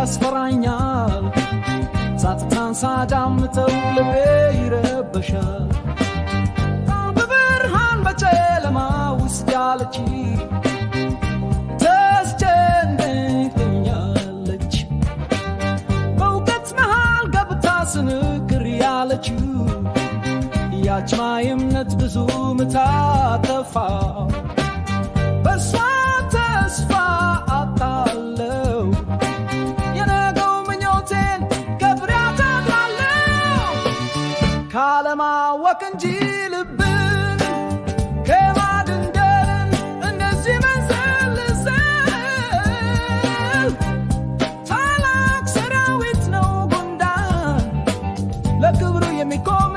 ያስፈራኛል ጸጥታን ሳዳምጠው ልቤ ይረበሻል በብርሃን በጨለማ ውስጥ ያለች ተስጨንቀኛለች በእውቀት መሃል ገብታ ስንክር ያለችው ያች ማየምነት ብዙ ምታጠፋ በሷ ተስፋ አጣለው የነገው ምኞቴን ገብሬያታለሁ ካለማወቅ እንጂ ልብን ከማድንደርን እንደዚህ መንዘልዘል ታላቅ ሰራዊት ነው ጉንዳን ለክብሩ የሚቆም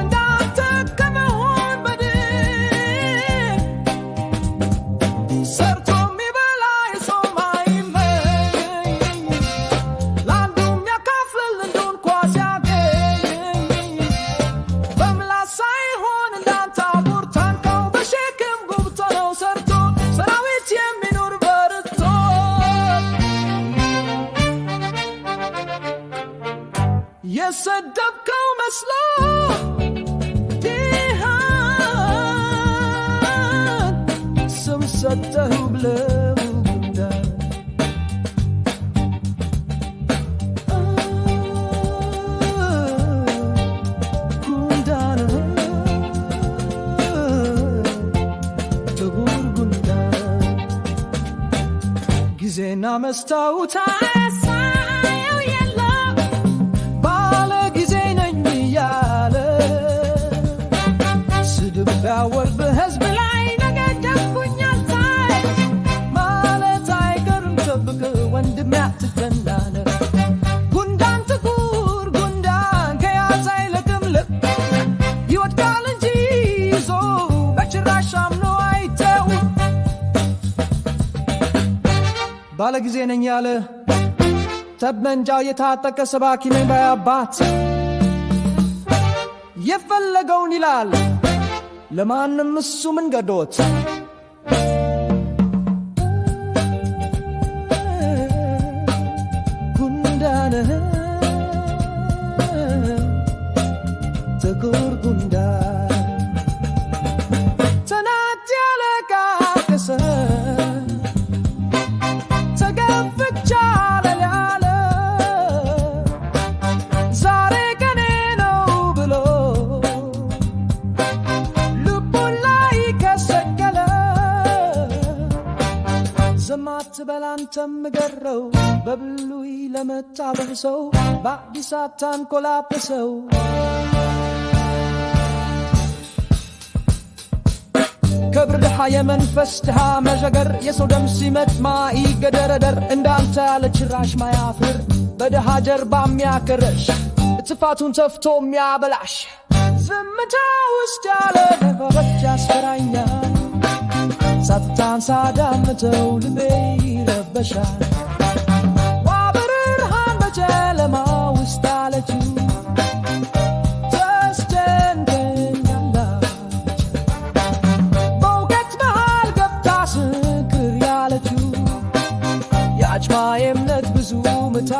የሰደብከው መስሎ ድሃን ስም ሰጠኸው ብለው ጉንዳን ጥቁር ጉንዳን ጊዜና መስታወት ባወር በህዝብ ላይ ነገደኩኛል ታይ ማለት አይቀርም ጠብቅ ወንድም ያትተናለ ጉንዳን ጥቁር ጉንዳን ከያዘ አይለቅም ልብ ይወድቃል እንጂ ይዞ በጭራሽ አምኖ አይተው ባለ ጊዜ ነኝ ያለ ጠመንጃው የታጠቀ ሰባኪ ነኝ ባያባት የፈለገውን ይላል ለማንም እሱ ምን ገዶት ጉንዳን ጥቁር ጉንዳን ተናት ያለቃቀሰ ተገፍቻለሁ ያለ ዛሬ ቀኔ ነው ብሎ ዘማት በላንተም ገረው በብሉይ ለመታበህ ሰው በአዲስ አታንኮላብሰው ክብር ድሃ የመንፈስ ድሃ መዠገር የሰው ደም ሲመት ማይገደረደር እንዳንተ ያለ ጭራሽ ማያፍር በድሃ ጀርባ የሚያከረሽ ጥፋቱን ተፍቶ የሚያበላሽ ዝምታ ውስጥ ያለ ነገሮች ያስፈራኛል ጸጥታን ሳዳምጠው ልቤ ይረበሻል በብርሃን በጨለማ ውስጥ ያለችው ተስጨንቀኛለች በእውቀት መሃል ገብታ ስንክር ያለችው ያች ማየምነት ብዙ ምታ